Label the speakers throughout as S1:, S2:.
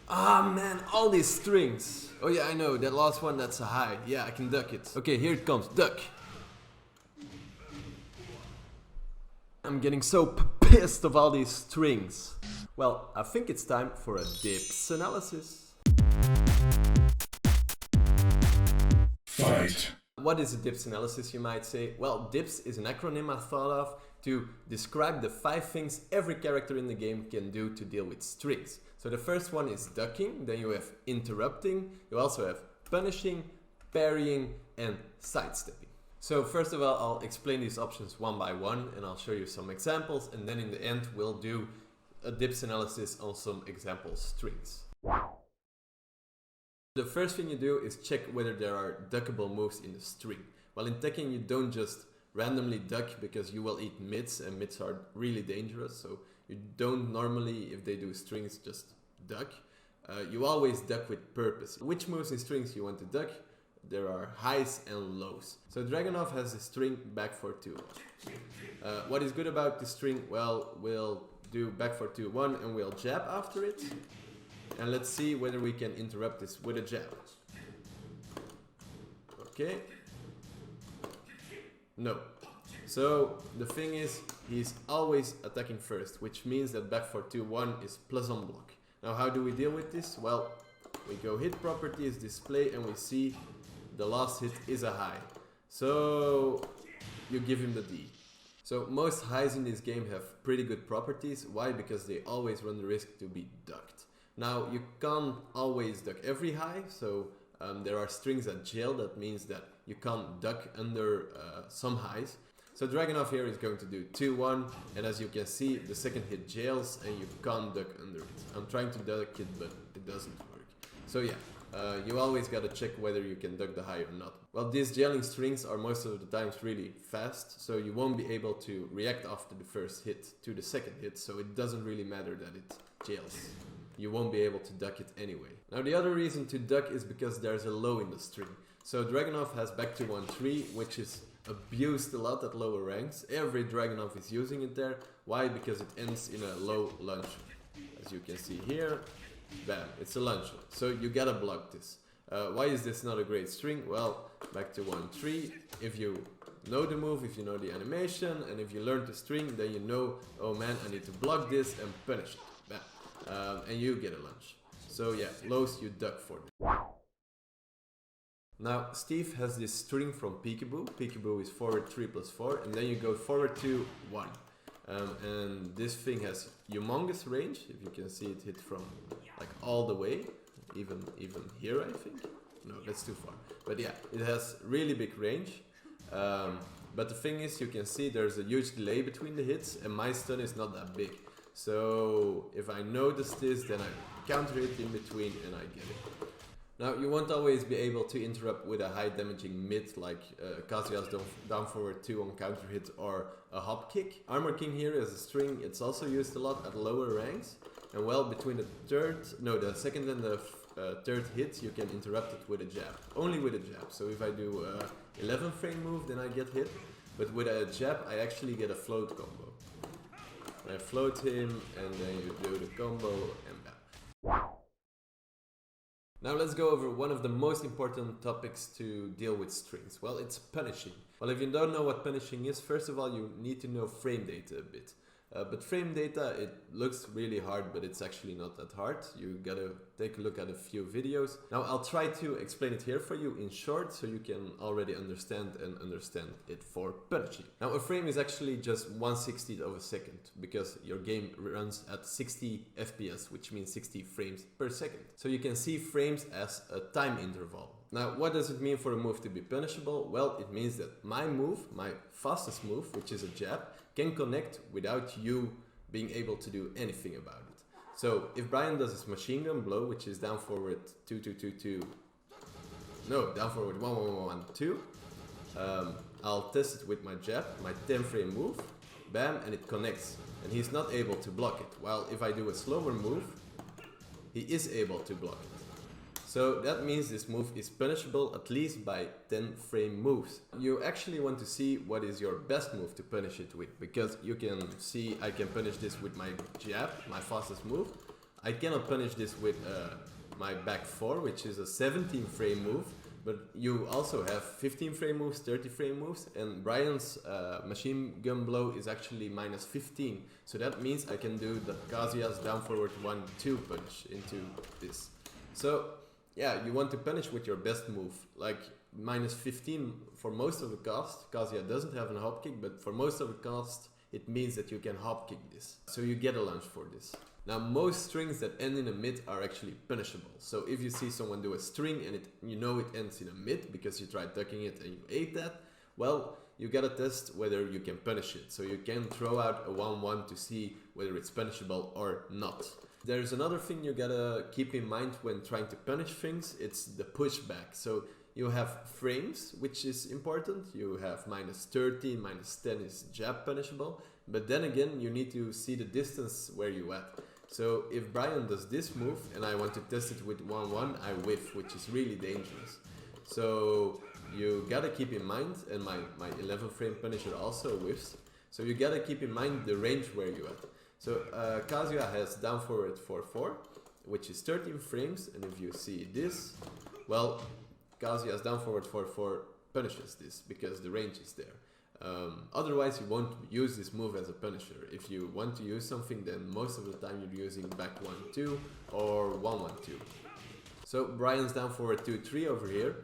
S1: Ah man, all these strings. Oh yeah, I know, that last one, that's a high. Yeah, I can duck it. Okay, here it comes, duck. I'm getting so pissed of all these strings. Well, I think it's time for a DIPPS analysis.
S2: Fight.
S1: What is a DIPPS analysis, you might say? Well, DIPPS is an acronym I thought of to describe the 5 things every character in the game can do to deal with strings. So the first one is ducking, then you have interrupting, you also have punishing, parrying, and sidestepping. So first of all, I'll explain these options one by one and I'll show you some examples, and then in the end we'll do a DIPPS analysis on some example strings. The first thing you do is check whether there are duckable moves in the string. Well, in Tekken you don't just randomly duck because you will eat mids, and mids are really dangerous, so you don't normally, if they do strings, just duck. You always duck with purpose. Which moves in strings you want to duck? There are highs and lows. So Dragunov has a string back for 2. What is good about the string? Well, we'll do back for 2-1 and we'll jab after it. And let's see whether we can interrupt this with a jab. Okay. No. So the thing is, he's always attacking first, which means that back for 2-1 is plus on block. Now how do we deal with this? Well, we go hit properties, display, and we see the last hit is a high. So you give him the D. So most highs in this game have pretty good properties. Why? Because they always run the risk to be ducked. Now you can't always duck every high, so there are strings that jail. That means that you can't duck under some highs. So Dragunov here is going to do 2-1, and as you can see, the second hit jails and you can't duck under it. I'm trying to duck it, but it doesn't work. So yeah, you always gotta check whether you can duck the high or not. Well, these jailing strings are most of the times really fast, so you won't be able to react after the first hit to the second hit, so it doesn't really matter that it jails. You won't be able to duck it anyway. Now the other reason to duck is because there's a low in the string. So Dragunov has back to 1-3, which is abused a lot at lower ranks. Every Dragunov is using it there. Why? Because it ends in a low launcher. As you can see here, bam, it's a launcher. So you gotta block this. Why is this not a great string? Well, back to 1-3. If you know the move, if you know the animation, and if you learn the string, then you know, oh man, I need to block this and punish it. Bam. And you get a lunge. So yeah, lows you duck for this. Now Steve has this string from Peekaboo. Peekaboo is forward 3 plus 4, and then you go forward 2, 1. And this thing has humongous range. If you can see it hit from like all the way, even here I think. No, that's too far. But yeah, it has really big range. But the thing is, you can see there's a huge delay between the hits, and my stun is not that big. So if I notice this, then I counter it in between and I get it. Now you won't always be able to interrupt with a high damaging mid like Kazuya's down forward 2 on counter hit or a hop kick. Armor King here is a string, it's also used a lot at lower ranks. And well, between the second and the third hit you can interrupt it with a jab. Only with a jab. So if I do a 11 frame move, then I get hit. But with a jab I actually get a float combo. I float him and then you do the combo and bam. Now let's go over one of the most important topics to deal with strings. Well, it's punishing. Well, if you don't know what punishing is, first of all you need to know frame data a bit. But frame data, it looks really hard, but it's actually not that hard. You gotta take a look at a few videos. Now I'll try to explain it here for you in short, so you can already understand it for punishing. Now a frame is actually just 1/60th of a second, because your game runs at 60 FPS, which means 60 frames per second. So you can see frames as a time interval. Now what does it mean for a move to be punishable? Well, it means that my move, my fastest move, which is a jab, can connect without you being able to do anything about it. So if Bryan does his machine gun blow, which is down forward 2 2 2 2, no, down forward 1 1 1 2, I'll test it with my jab, my 10 frame move, bam, and it connects, and he's not able to block it. While if I do a slower move, he is able to block it. So that means this move is punishable at least by 10 frame moves. You actually want to see what is your best move to punish it with, because you can see I can punish this with my jab, my fastest move, I cannot punish this with my back 4, which is a 17 frame move, but you also have 15 frame moves, 30 frame moves, and Bryan's machine gun blow is actually minus 15. So that means I can do the Kazuya's down forward 1-2 punish into this. So yeah, you want to punish with your best move, like minus 15 for most of the cast. Kazuya doesn't have a hop kick, but for most of the cast it means that you can hop kick this. So you get a launch for this. Now most strings that end in a mid are actually punishable. So if you see someone do a string and you know it ends in a mid because you tried ducking it and you ate that, well, you gotta test whether you can punish it. So you can throw out a 1-1 to see whether it's punishable or not. There's another thing you gotta keep in mind when trying to punish things, it's the pushback. So you have frames, which is important. You have minus 13, minus 10 is jab punishable. But then again, you need to see the distance where you at. So if Bryan does this move and I want to test it with 1-1, I whiff, which is really dangerous. So you gotta keep in mind, and my 11 frame punisher also whiffs. So you gotta keep in mind the range where you at. So Kazuya has down forward 4-4, which is 13 frames, and if you see this, well, Kazuya's down forward 4-4 punishes this because the range is there. Otherwise you won't use this move as a punisher. If you want to use something, then most of the time you're using back 1-2 or 1-1-2. So Bryan's down forward 2-3 over here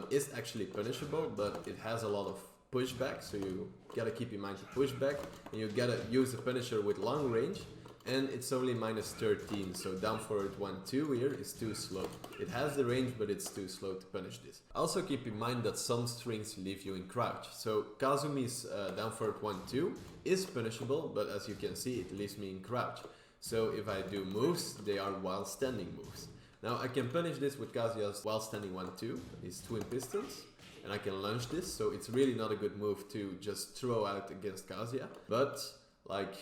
S1: is actually punishable, but it has a lot of pushback, so you gotta keep in mind the pushback, and you gotta use the punisher with long range, and it's only minus 13, so down forward 1-2 here is too slow. It has the range, but it's too slow to punish this. Also keep in mind that some strings leave you in crouch. So Kazumi's down forward 1-2 is punishable, but as you can see, it leaves me in crouch. So if I do moves, they are while standing moves. Now I can punish this with Kazuya's while standing 1-2, his twin pistons, and I can launch this, so it's really not a good move to just throw out against Kazuya. But like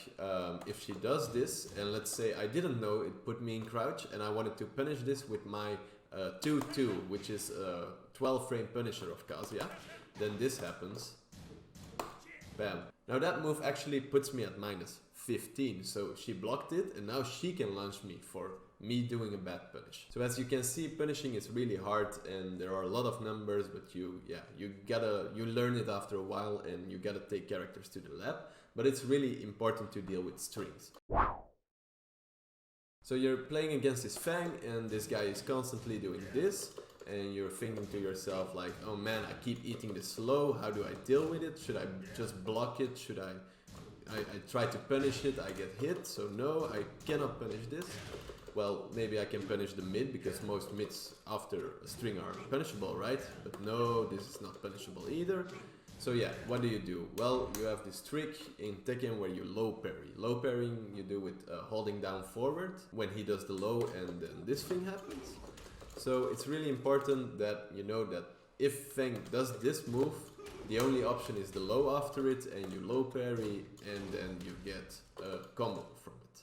S1: if she does this, and let's say I didn't know it put me in crouch and I wanted to punish this with my 2-2, which is a 12 frame punisher of Kazuya, then this happens. Bam. Now that move actually puts me at minus 15, so she blocked it and now she can launch me for me doing a bad punish. So as you can see, punishing is really hard and there are a lot of numbers, but you learn it after a while and you gotta take characters to the lab. But it's really important to deal with strings. So you're playing against this Fang and this guy is constantly doing this, and you're thinking to yourself like, oh man, I keep eating this slow, how do I deal with it? Should I just block it? Should I try to punish it, I get hit, so no, I cannot punish this. Well, maybe I can punish the mid, because most mids after a string are punishable, right? But no, this is not punishable either. So yeah, what do you do? Well, you have this trick in Tekken where you low parry. Low parrying you do with holding down forward when he does the low, and then this thing happens. So it's really important that you know that if Fang does this move, the only option is the low after it, and you low parry, and then you get a combo from it.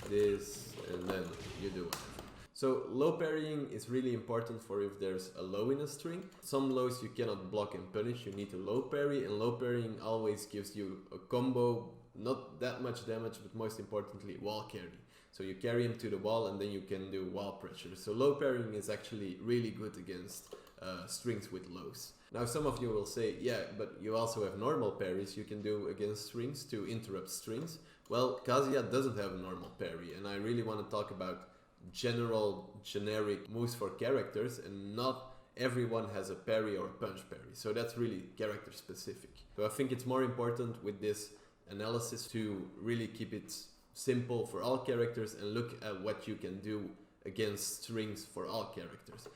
S1: This, and then you do it. So low parrying is really important for if there's a low in a string. Some lows you cannot block and punish, you need to low parry, and low parrying always gives you a combo, not that much damage, but most importantly wall carry. So you carry him to the wall and then you can do wall pressure. So low parrying is actually really good against strings with lows. Now some of you will say, yeah, but you also have normal parries you can do against strings to interrupt strings. Well, Kazuya doesn't have a normal parry, and I really want to talk about generic moves for characters, and not everyone has a parry or a punch parry. So that's really character specific. So I think it's more important with this analysis to really keep it simple for all characters and look at what you can do against strings for all characters.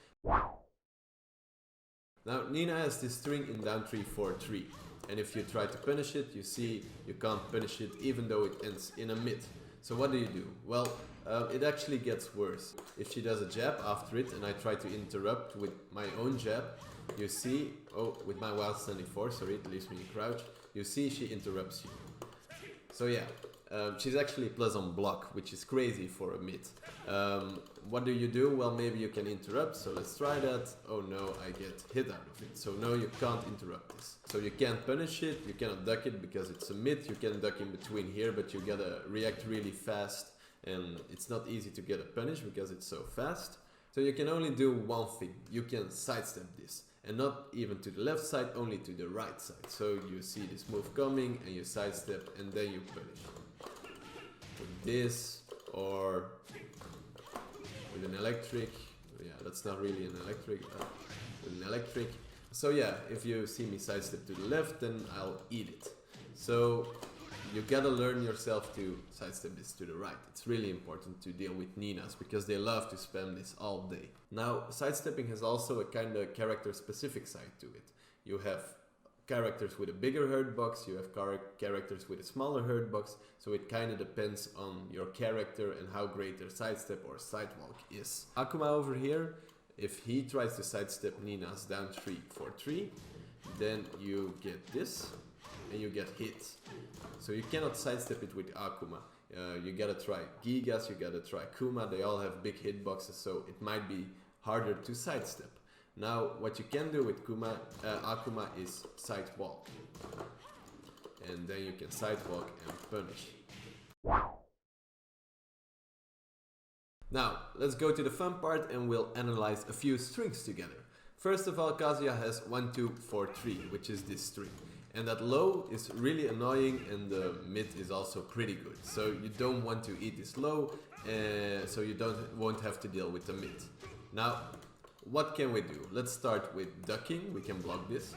S1: Now Nina has this string in down 3-4-3, and if you try to punish it, you see you can't punish it even though it ends in a mid. So what do you do? Well, it actually gets worse. If she does a jab after it and I try to interrupt with my own jab, you see, oh, with my wild standing 4, sorry, it leaves me in crouch, you see she interrupts you. So yeah, She's actually plus on block, which is crazy for a mid. What do? Well, maybe you can interrupt, so let's try that. Oh no, I get hit out of it. So no, you can't interrupt this. So you can't punish it, you cannot duck it because it's a mid. You can duck in between here, but you gotta react really fast, and it's not easy to get a punish because it's so fast. So you can only do one thing. You can sidestep this. And not even to the left side, only to the right side. So you see this move coming and you sidestep and then you punish. With this or with an electric. Yeah, that's not really an electric. With an electric. So yeah, if you see me sidestep to the left, then I'll eat it. So you gotta learn yourself to sidestep this to the right. It's really important to deal with Ninas because they love to spam this all day. Now, sidestepping has also a kind of character specific side to it. You have characters with a bigger hurt box, you have characters with a smaller hurt box, so it kind of depends on your character and how great their sidestep or sidewalk is. Akuma over here, if he tries to sidestep Nina's down 3 for 3, then you get this and you get hit. So you cannot sidestep it with Akuma. You gotta try Gigas, you gotta try Kuma, they all have big hitboxes, so it might be harder to sidestep. Now, what you can do with Akuma is sidewalk. And then you can sidewalk and punish. Now, let's go to the fun part and we'll analyze a few strings together. First of all, Kazuya has 1, 2, 4, 3, which is this string. And that low is really annoying and the mid is also pretty good. So you don't want to eat this low, so you won't have to deal with the mid. Now, what can we do? Let's start with ducking. We can block this,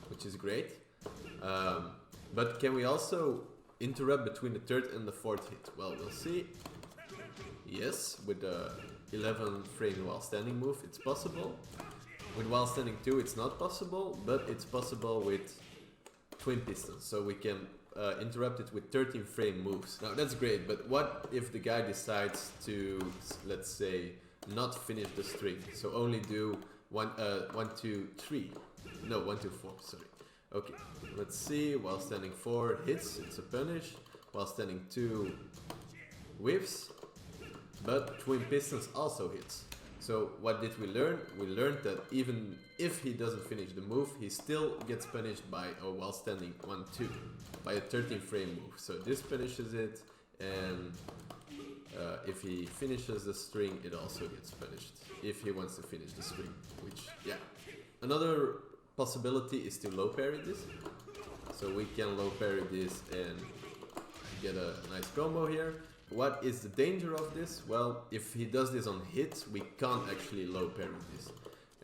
S1: which is great. But can we also interrupt between the third and the fourth hit? Well, we'll see. Yes, with the 11 frame while standing move, it's possible. With while standing 2, it's not possible, but it's possible with twin pistons, so we can interrupt it with 13 frame moves. Now that's great, but what if the guy decides to, let's say, not finish the string, so only do 1, 2, 3, no, 1, 2, 4, sorry. Okay, let's see, while standing 4 hits, it's a punish, while standing 2 whiffs, but twin pistons also hits. So what did we learn? We learned that even if he doesn't finish the move, he still gets punished by a while standing 1, 2, by a 13 frame move. So this punishes it, and if he finishes the string, it also gets punished, if he wants to finish the string, which, yeah. Another possibility is to low parry this. So we can low parry this and get a nice combo here. What is the danger of this? Well, if he does this on hit, we can't actually low parry this.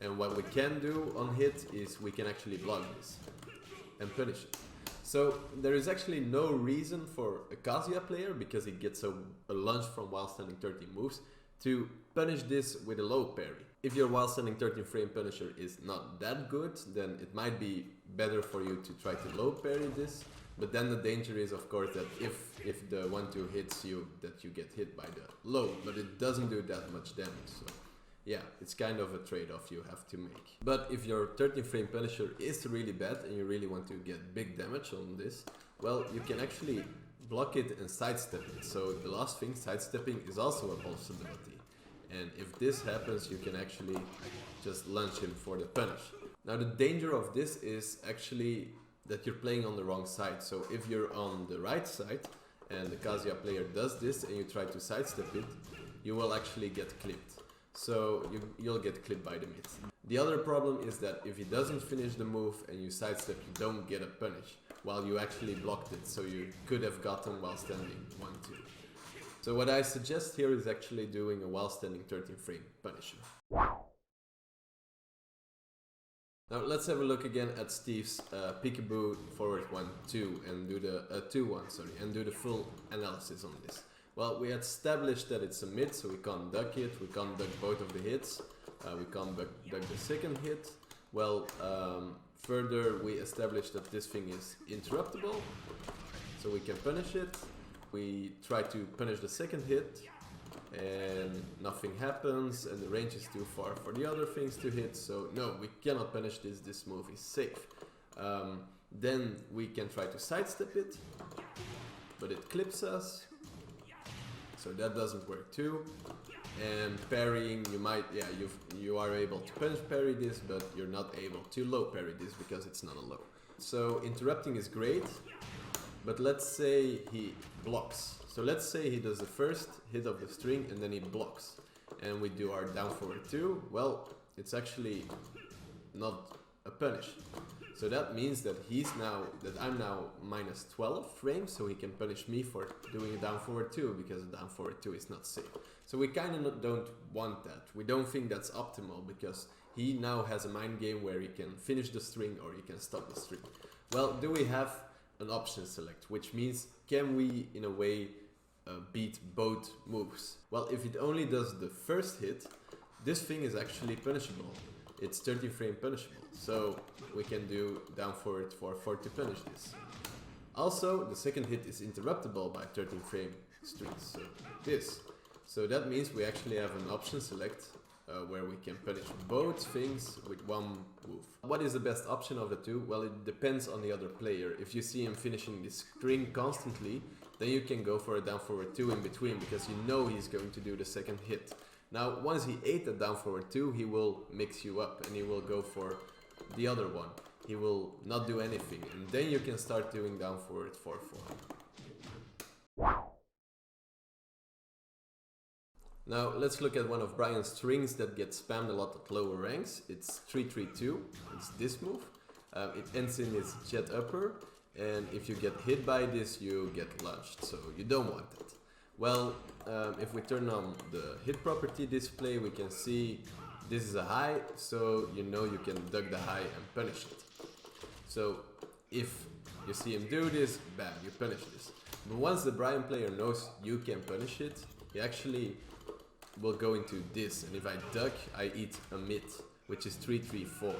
S1: And what we can do on hit is we can actually block this and punish it. So there is actually no reason for a Kazuya player, because he gets a lunge from while standing 13 moves, to punish this with a low parry. If your while standing 13 frame punisher is not that good, then it might be better for you to try to low parry this. But then the danger is, of course, that if the 1, 2 hits you, that you get hit by the low, but it doesn't do that much damage. So yeah, it's kind of a trade-off you have to make. But if your 13 frame punisher is really bad and you really want to get big damage on this, well, you can actually block it and sidestep it. So the last thing, sidestepping, is also a possibility. And if this happens, you can actually just lunge him for the punish. Now the danger of this is actually that you're playing on the wrong side. So if you're on the right side and the Kazuya player does this and you try to sidestep it, you will actually get clipped. So you'll get clipped by the mid. The other problem is that if he doesn't finish the move and you sidestep, you don't get a punish, while you actually blocked it, so you could have gotten while standing 1, 2. So what I suggest here is actually doing a while standing 13 frame punisher. Now let's have a look again at Steve's peekaboo forward 1, 2 and do the 2, 1, sorry, and do the full analysis on this. Well, we established that it's a mid, so we can't duck it, we can't duck both of the hits, we can't duck the second hit. Well, further we established that this thing is interruptible, so we can punish it. We try to punish the second hit, and nothing happens, and the range is too far for the other things to hit, so no, we cannot punish this, this move is safe. Then we can try to sidestep it, but it clips us, so that doesn't work too. And parrying, you might, yeah, you are able to punish parry this, but you're not able to low parry this because it's not a low. So interrupting is great, but let's say he blocks. So let's say he does the first hit of the string and then he blocks, and we do our down forward 2. Well, it's actually not a punish. So that means that I'm now minus 12 frames, so he can punish me for doing a down forward 2, because a down forward 2 is not safe. So we kind of don't want that. We don't think that's optimal, because he now has a mind game where he can finish the string or he can stop the string. Well, do we have an option select, which means can we in a way beat both moves? Well, if it only does the first hit, this thing is actually punishable. It's 13 frame punishable, so we can do down forward 4 to punish this. Also, the second hit is interruptible by 13 frame strings, so this. So that means we actually have an option select where we can punish both things with one move. What is the best option of the two? Well, it depends on the other player. If you see him finishing this string constantly, then you can go for a down forward 2 in between, because you know he's going to do the second hit. Now, once he ate the down forward 2, he will mix you up and he will go for the other one. He will not do anything, and then you can start doing down forward 4-4. Now, let's look at one of Bryan's strings that gets spammed a lot at lower ranks. It's 3-3-2. It's this move. It ends in this jet upper, and if you get hit by this, you get lunged, so you don't want that. Well, if we turn on the hit property display, we can see this is a high, so you know you can duck the high and punish it. So if you see him do this, bam, you punish this. But once the Bryan player knows you can punish it, he actually will go into this, and if I duck, I eat a mid, which is 3-3-4.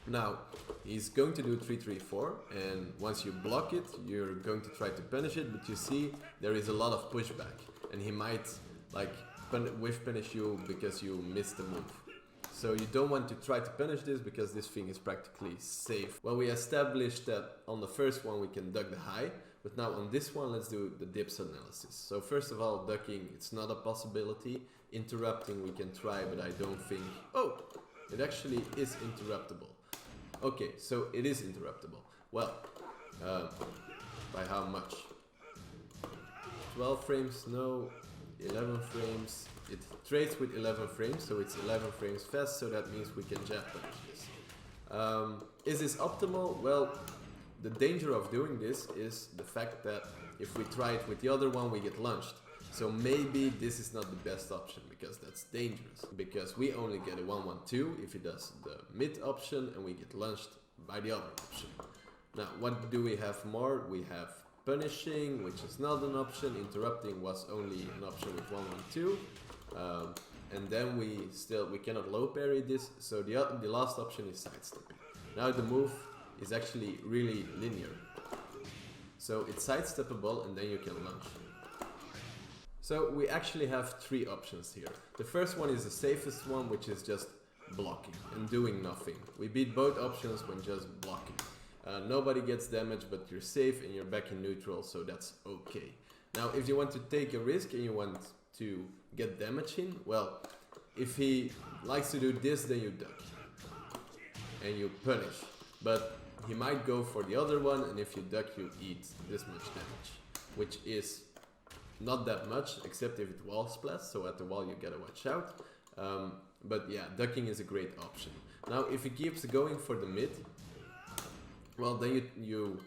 S1: Now, he's going to do 3-3-4, and once you block it, you're going to try to punish it, but you see there is a lot of pushback, and he might like whiff punish you because you missed the move. So you don't want to try to punish this, because this thing is practically safe. Well, we established that on the first one we can duck the high, but now on this one let's do the DIPPS analysis. So first of all, ducking, it's not a possibility. Interrupting we can try, but I don't think... Oh! It actually is interruptible. Okay, so it is interruptible. Well, by how much? 12 frames? No. 11 frames. It trades with 11 frames, so it's 11 frames fast, so that means we can jab punish this. Is this optimal? Well, the danger of doing this is the fact that if we try it with the other one, we get lunged. So maybe this is not the best option, because that's dangerous. Because we only get a 1-1-2 if he does the mid option, and we get lunged by the other option. Now, what do we have more? We have punishing, which is not an option. Interrupting was only an option with 1-1-2. And then we cannot low parry this, so the last option is sidestepping. Now the move is actually really linear. So it's sidesteppable, and then you can launch. So we actually have 3 options here. The first one is the safest one, which is just blocking and doing nothing. We beat both options when just blocking. Nobody gets damaged, but you're safe and you're back in neutral, so that's okay. Now, if you want to take a risk and you want to get damage in, well, if he likes to do this, then you duck and you punish. But he might go for the other one, and if you duck, you eat this much damage, which is not that much, except if it wall splats, so at the wall you gotta watch out. But yeah, ducking is a great option. Now, if he keeps going for the mid, well, then you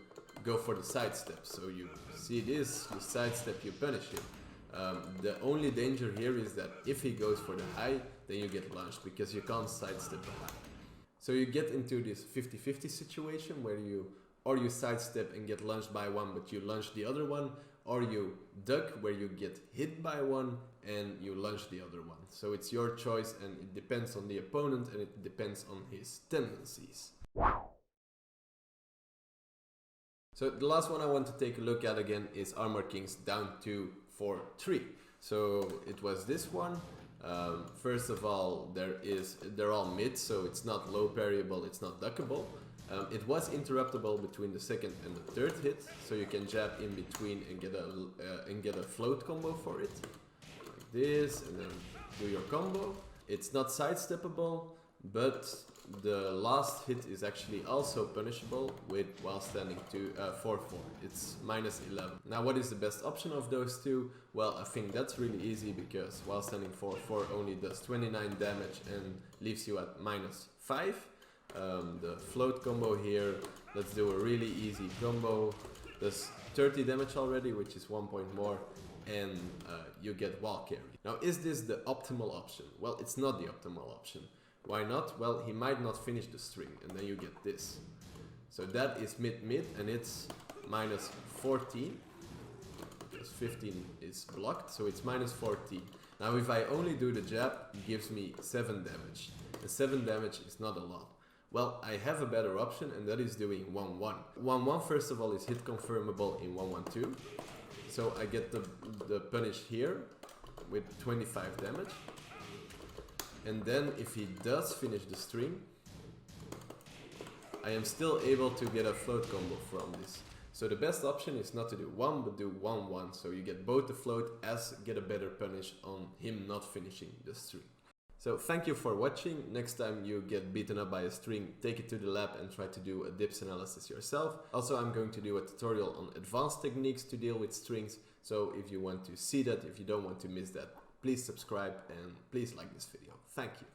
S1: go for the sidestep. So you see this, you sidestep, you punish him. The only danger here is that if he goes for the high, then you get launched, because you can't sidestep the high. So you get into this 50-50 situation where you sidestep and get launched by one, but you launch the other one, or you duck where you get hit by one and you launch the other one. So it's your choice, and it depends on the opponent, and it depends on his tendencies. So the last one I want to take a look at again is Armor Kings down 2-4-3. So it was this one. First of all, they're all mid, so it's not low parryable, it's not duckable. It was interruptible between the second and the third hit, so you can jab in between and get a float combo for it, like this, and then do your combo. It's not sidesteppable, but the last hit is actually also punishable with while standing to 4-4. It's -11. Now, what is the best option of those two? Well, I think that's really easy because while standing 4-4 only does 29 damage and leaves you at -5. The float combo here, let's do a really easy combo. Does 30 damage already, which is 1 point more, and you get wall carry. Now, is this the optimal option? Well, it's not the optimal option. Why not? Well, he might not finish the string, and then you get this. So that is mid-mid, and it's -14. Because 15 is blocked, so it's -14. Now, if I only do the jab, it gives me 7 damage. And 7 damage is not a lot. Well, I have a better option, and that is doing 1-1. 1-1, first of all, is hit confirmable in 1-1-2. So I get the punish here with 25 damage. And then if he does finish the string, I am still able to get a float combo from this. So the best option is not to do 1, but do 1-1. So you get both the float as get a better punish on him not finishing the string. So thank you for watching. Next time you get beaten up by a string, take it to the lab and try to do a DIPPS analysis yourself. Also, I'm going to do a tutorial on advanced techniques to deal with strings. So if you want to see that, if you don't want to miss that, please subscribe and please like this video. Thank you.